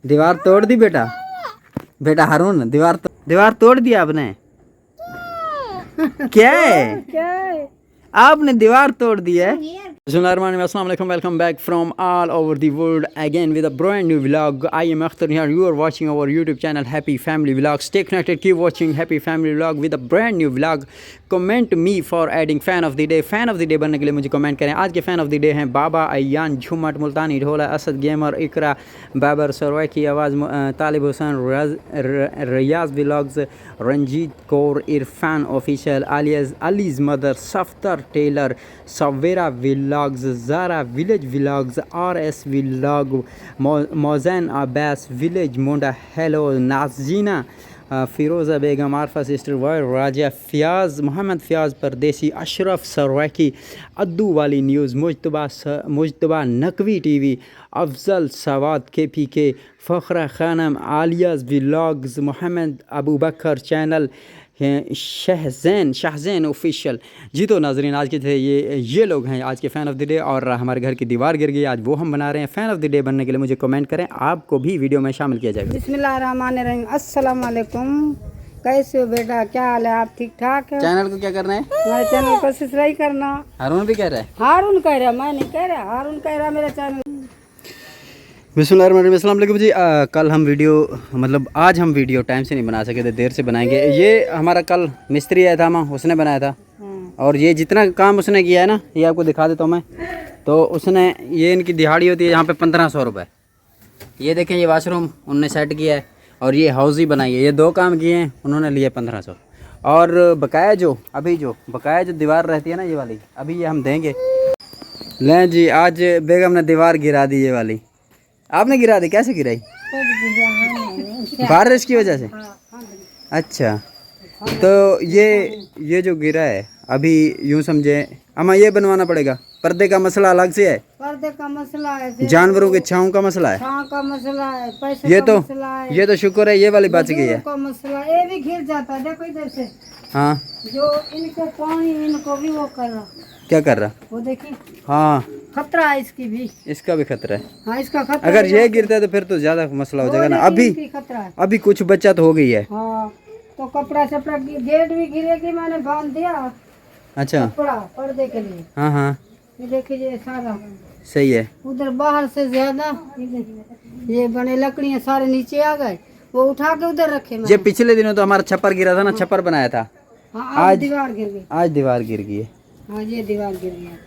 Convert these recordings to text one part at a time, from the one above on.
दीवार तोड़ दी बेटा। बेटा हारून दीवार तोड़ दिया आपने। क्या है? आपने दीवार तोड़ दी है। Assalamualaikum, welcome back from all over the world again with a brand new vlog. I am Akhtar here. You are watching our YouTube channel Happy Family Vlog. Stay connected, keep watching Happy Family Vlog with a brand new vlog. Comment me for adding fan of the day. Fan of the day बनने के लिए मुझे comment करें। आज के fan of the day हैं Baba, Ayan, Jhumat, Multani Dhola, Asad gamer, Iqra, Babar, Sarwai की आवाज़, Talib Hussain, Riyaz vlogs, Ranjit Kaur, Irfan official, Aleez mother, Saftar tailor, Savera vlogs, Zara village vlogs, RS vlog, Mozain Abbas village मोंडा, hello Nazina, Firoza Begum, Arfa sister wire, Raja Fayaz, Mohammad Fayaz Pardesi, Ashraf Sarwaki, अद्दू वाली news, Mujtaba Naqvi TV, Afzal Sawad KPK, Fakhra Khanam, Aliyaz vlogs, Mohammad Abu Bakar channel, Shahzain official. जी तो नाजरीन, आज के थे ये लोग हैं आज के फ़ैन ऑफ द डे। और हमारे घर की दीवार गिर गई, आज वो हम बना रहे हैं। फ़ैन ऑफ द डे बनने के लिए मुझे कमेंट करें, आपको भी वीडियो में शामिल किया जाएगा। बिस्मिल्लाहिर्रहमानिर्रहीम। अस्सलाम वालेकुम। कैसे हो बेटा, क्या हाल है? आप ठीक ठाक है? चैनल को क्या करना है? मेरे चैनल को सब्सक्राइब करना। हारून भी कह रहा है। हारून कह रहा, मैं नहीं कह रहा, हारून कह रहा मेरा चैनल। बिस्मिल्लाहिर्रहमानिर्रहीम। अस्सलाम वालेकुम जी। कल हम वीडियो आज हम वीडियो टाइम से नहीं बना सके थे, देर से बनाएंगे। ये हमारा कल मिस्त्री आया था, उसने बनाया था। और ये जितना काम उसने किया है ना, ये आपको दिखा देता हूँ मैं। तो उसने ये इनकी दिहाड़ी होती है यहाँ पे 1500 रुपये। ये देखें, ये वाशरूम उनने सेट किया है और ये हाउस ही बनाई है। ये 2 काम किए हैं, उन्होंने लिए 1500। और बकाया जो बकाया जो दीवार रहती है ना, ये वाली, अभी ये हम देंगे। लें जी, आज बेगम ने दीवार गिरा दी। ये वाली आपने गिरा दी? कैसे गिराई? बारिश की वजह से। अच्छा, तो ये जो गिरा है, अभी यूं समझे अम्मा, ये बनवाना पड़ेगा। पर्दे का मसला अलग से है, पर्दे का मसला है, जानवरों के छांव का मसला है, छांव का मसला है, पैसे ये का तो मसला है। ये तो शुक्र है, ये वाली बच गई है। का मसला ये भी घिर जाता है, देखो इधर से। हाँ, जो इनको पानी, इनको भी वो कर रहा। क्या कर रहा? वो देखिए, हाँ, खतरा है इसकी भी। इसका भी खतरा है। हाँ, इसका खतरा। अगर ये गिरता है तो फिर तो ज्यादा मसला हो जाएगा ना। खतरा है। अभी कुछ बचत हो गई है। हाँ, तो कपड़ा शपड़ा गेट भी गिरेगी, मैंने बांध दिया। अच्छा, कपड़ा पर्दे के लिए। हाँ हाँ, ये देखिए सारा सही है। उधर बाहर से ज्यादा ये बने लकड़ियाँ सारे नीचे आ गए, वो उठा के उधर रखे मैंने। ये पिछले दिनों तो हमारा छप्पर गिरा था ना, छप्पर बनाया था। हाँ, आज दीवार गिर गई। आज दीवार गिर गई है। हाँ, ये दीवार गिर गया।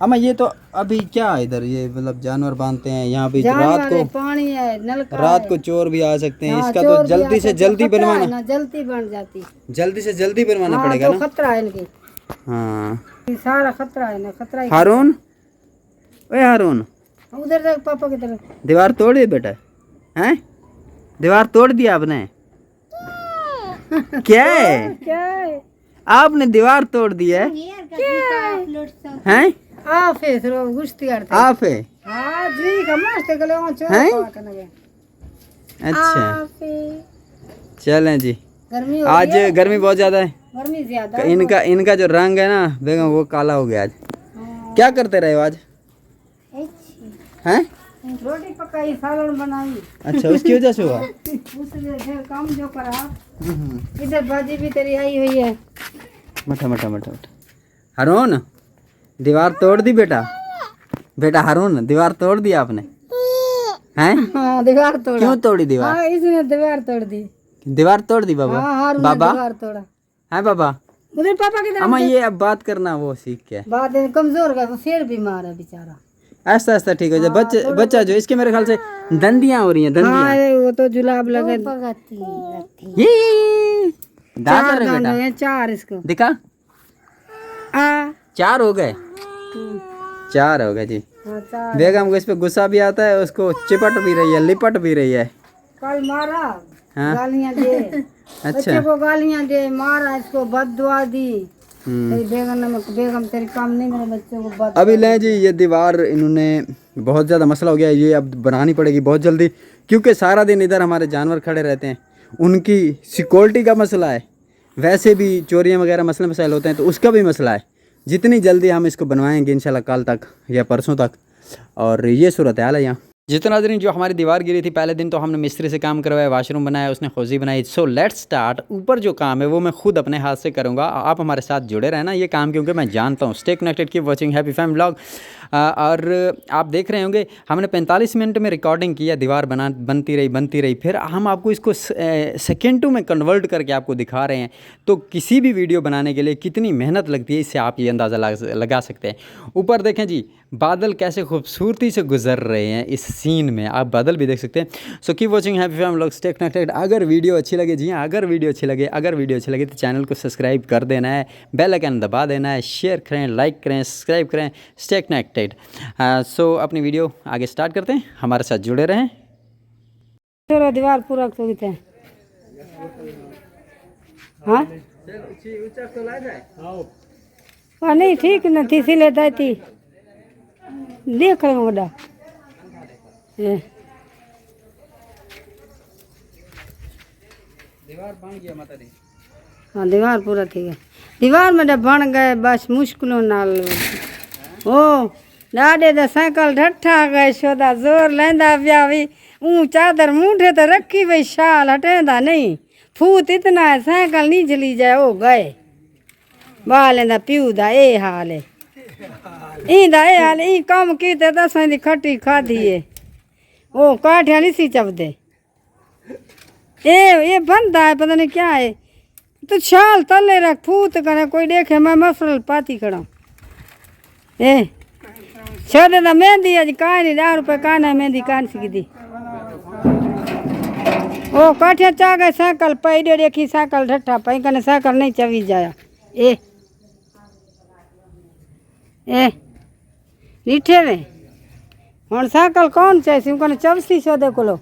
अम्मा, ये तो अभी क्या है इधर, ये मतलब जानवर बांधते हैं यहाँ पे। रात को पानी है, नलका रात है। को चोर भी आ सकते हैं। हाँ, इसका तो जल्दी से जल्दी बनवाना, ना जल्दी बन जाती, जल्दी से जल्दी बनवाना हाँ, पड़ेगा तो ना। खतरा है इनकी। हाँ, सारा खतरा है ना, खतरा ही। हारून, ओए हारून, उधर तक पापा की तरफ। दीवार तोड़ दी बेटा, हैं? दीवार तोड़ दिया आपने? क्या है? क्या है? आपने दीवार तोड़ दी है? हैं? आप है तो गुस्ती करते। आप है? हाँ जी, कमाते गले वहाँ चोर हैं? पकड़ के। अच्छा, आप है। चलें जी। गर्मी आज गर्मी बहुत ज्यादा है। गर्मी ज्यादा। इनका जो रंग है ना बेगम, वो काला हो गया आज। क्या करते रहे हो आज? हैं? रोटी पकाई, सालन बनाई। अच्छा, उसकी वजह से हुआ। उसने फिर काम जो करा। इधर बाजी भी तेरी आई हुई है। मठा मठा मठा मठा। हारून, दीवार तोड़ दी बेटा। बेटा हारून, दीवार तोड़ दी आपने? हैं? हाँ, दीवार तोड़ा। क्यों तोड़ी दीवार? हाँ, इसने दीवार तोड़ दी। दीवार तोड़ दी बाबा? हाँ, हारून ने बाबा दीवार तोड़ा। है बाबा? उधर पापा की तरफ। अम्मा, ये अब बात करना वो सीख के। बात है, कमजोर का फिर बीमार है बेचारा। ऐसा ऐसा ठीक हो जाए। बच्चा जो इसके मेरे ख्याल से दंदियां हो रही हैं, दंदियां। हाँ, वो तो जुलाब लगे। ये दांत चार है दांत बेटा, हैं, 4 इसको। दिखा। हाँ, 4 हो गए, 4 हो गए जी। 4। बेगम को इस पे गुस्सा भी आता है, उसको चिपट भी रही है, लिपट भी रही है। कल मारा, हाँ? गालियाँ दे। अच्छा, बच्चे को गालियाँ दे, मारा, इसको बददुआ दी। तेरी बेगम तेरी काम नहीं, मेरे बच्चे को बद। अभी लें जी, ये दीवार इन्होंने बहुत ज़्यादा मसला हो गया है। ये अब बनानी पड़ेगी बहुत जल्दी, क्योंकि सारा दिन इधर हमारे जानवर खड़े रहते हैं। उनकी सिक्योरिटी का मसला है, वैसे भी चोरियां वगैरह मसले मसाइल होते हैं, तो उसका भी मसला है। जितनी जल्दी हम इसको बनवाएंगे इंशाल्लाह कल तक या परसों तक। और ये सूरत हाल है यहाँ। जितना दिन जो हमारी दीवार गिरी थी पहले दिन तो हमने मिस्त्री से काम करवाया, वाशरूम बनाया, उसने खोजी बनाई। So let's start. ऊपर जो काम है वो मैं खुद अपने हाथ से करूँगा। आप हमारे साथ जुड़े रहना ये काम क्योंकि मैं जानता हूँ। Stay connected, keep watching happy fam vlog. और आप देख रहे होंगे हमने 45 मिनट में रिकॉर्डिंग किया, दीवार बनती रही। फिर हम आपको इसको सेकेंडों में कन्वर्ट करके आपको दिखा रहे हैं। तो किसी भी वीडियो बनाने के लिए कितनी मेहनत लगती है इससे आप ये अंदाज़ा लगा सकते हैं। ऊपर देखें जी बादल कैसे खूबसूरती से गुजर रहे हैं इस सीन में, आप बादल भी देख सकते हैं। So keep watching happy fam vlog, stay connected. अगर वीडियो अच्छी लगे, जी हाँ अगर वीडियो अच्छी लगे तो चैनल को सब्सक्राइब कर देना है, बेल आइकन दबा देना है, शेयर करें, लाइक करें, सब्सक्राइब करें, स्टे कनेक्टेड। सो अपनी वीडियो आगे स्टार्ट करते हैं, हमारे साथ जुड़े रहें। चलो दीवार पूरा खोदते हैं। हाँ नहीं ठीक न थी सिले थी देख रहे बड़ा दीवार बन गया माता दी। हाँ दीवार पूरा ठीक है। दीवार में बन गए बस मुश्किलों नाल ओ डाडे दा साइकिल ढट्ठा गए शोदा जोर लेंदा पिया भी ऊं चादर मूठे तो रखी भाई शाल हटेंदा नहीं। फूत इतना है साइकिल नहीं चली जाए ओ गए बालें प्यू दा ए हाल है इंदा ए हाल ई कम कीते दसां दी खट्टी खाधी है ओ काठिया नहीं सी चबदे ये बनता है पता नहीं क्या है। तो शाल तले रख फूत करे कोई देखे मैं मफरल पाती खड़ा ए छोड़े दा मेहंदी अज कान नहीं 10 रुपये कान है मेहंदी कान सी दी ओ काठिया चा गए साइकिल पई दे देखी साइकिल ढट्ठा पई कने साइकिल नहीं चवी जाया ए रीठे में हुण साइकिल कौन चाहिए कने चवसी सो दे कोलो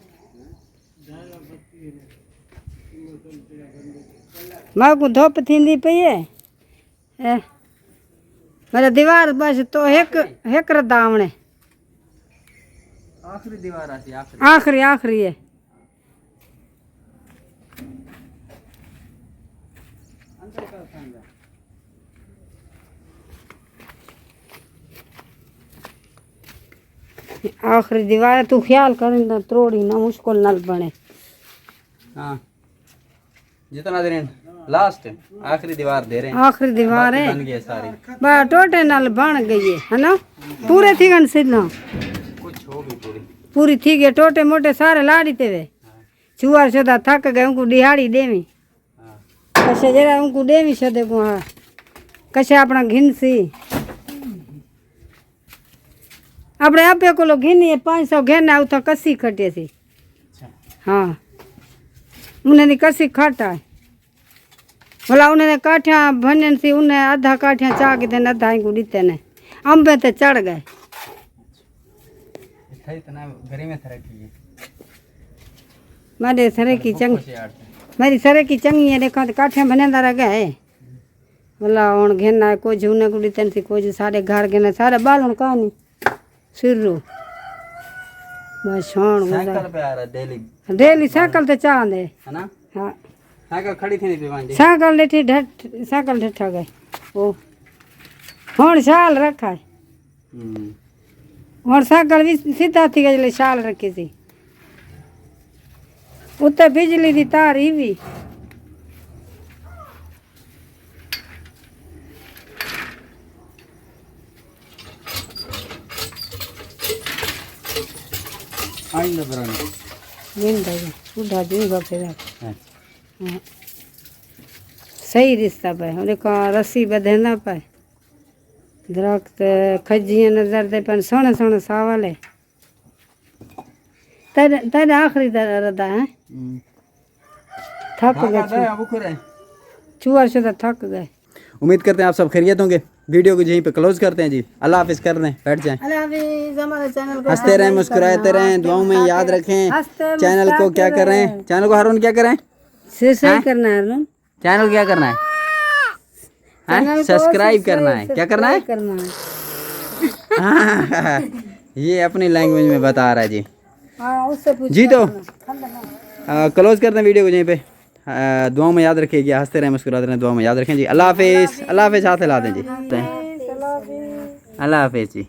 मां को धुप थींदी पई है मेरा दीवार बस तो एक रदावणे आखिरी दीवार आती आखिरी है। आखिरी दीवार तू ख्याल कर तोड़ी ना मुश्किल नल बने। हाँ जितना दिन लास्ट आखिरी दीवार दे रहे हैं, आखिरी दीवार है बन गई सारी बा टोटे नल बन गई है ना पूरे थी गन सीधा कुछ हो भी पूरी थी गई टोटे मोटे सारे लाड़ी ते वे चुआर शोदा थक गए उनको दिहाड़ी देवी कसे जरा उनको देवी शोदे को हाँ कसे अपना घिनसी अपने आपे को घिनी 500 घेना उतना कसी खटे सी हाँ उन्हें कसी खाटा है बोला उन्हें काठिया भनन सी उन्हें आधा काठिया चा के देने आधा को दीते ने अम्बे ते चढ़ गए मेरे सरे की चंग मेरी सरे की चंगी है देखो काठिया भनेंदा रह गए बोला हूँ घेना कुछ उन्हें को दीते सी कुछ सारे घर घेने सारे बाल कहानी सिर्रू बस डेली साइकिल तो चाह दे है ना। हाँ साइकिल खड़ी थी नहीं साइकिल लेठी साइकिल ढट्ठा गए ओ हुण शाल रखा है हुण साइकिल भी सीधा थी गई शाल रखी थी उत्ते बिजली की तार ही भी बुढ़ा जूगा फिर सही रिश्ता पाए देखो रस्सी बधेंदा पाए दरख्त खजियां नजर दे पर सोने सोने सावल है तेरे आखिरी रदा है थक गए चुआर से थक गए। उम्मीद करते हैं आप सब खैरियत होंगे। वीडियो को यहीं पे क्लोज करते हैं जी। अल्लाह हाफिज कर दें, बैठ जाएं। अल्लाह हाफिज। हमारे चैनल को हंसते रहें, मुस्कुराते रहें, दुआओं में याद रखें। चैनल को क्या कर रहे हैं, चैनल को हारून क्या करें, सही करना है हारून चैनल क्या करना है, सब्सक्राइब करना है, क्या करना है ये अपनी लैंग्वेज में बता रहा है जी। जी तो क्लोज करते हैं वीडियो को यहीं पे। दुआओं में याद रखिएगा, हंसते रहें, मुस्कुराते रहें, दुआओं में याद रखें जी। अल्लाह हाफिज़। अल्लाह हाफिज़ हाथ हिला दें जी। अल्लाह हाफिज़ जी।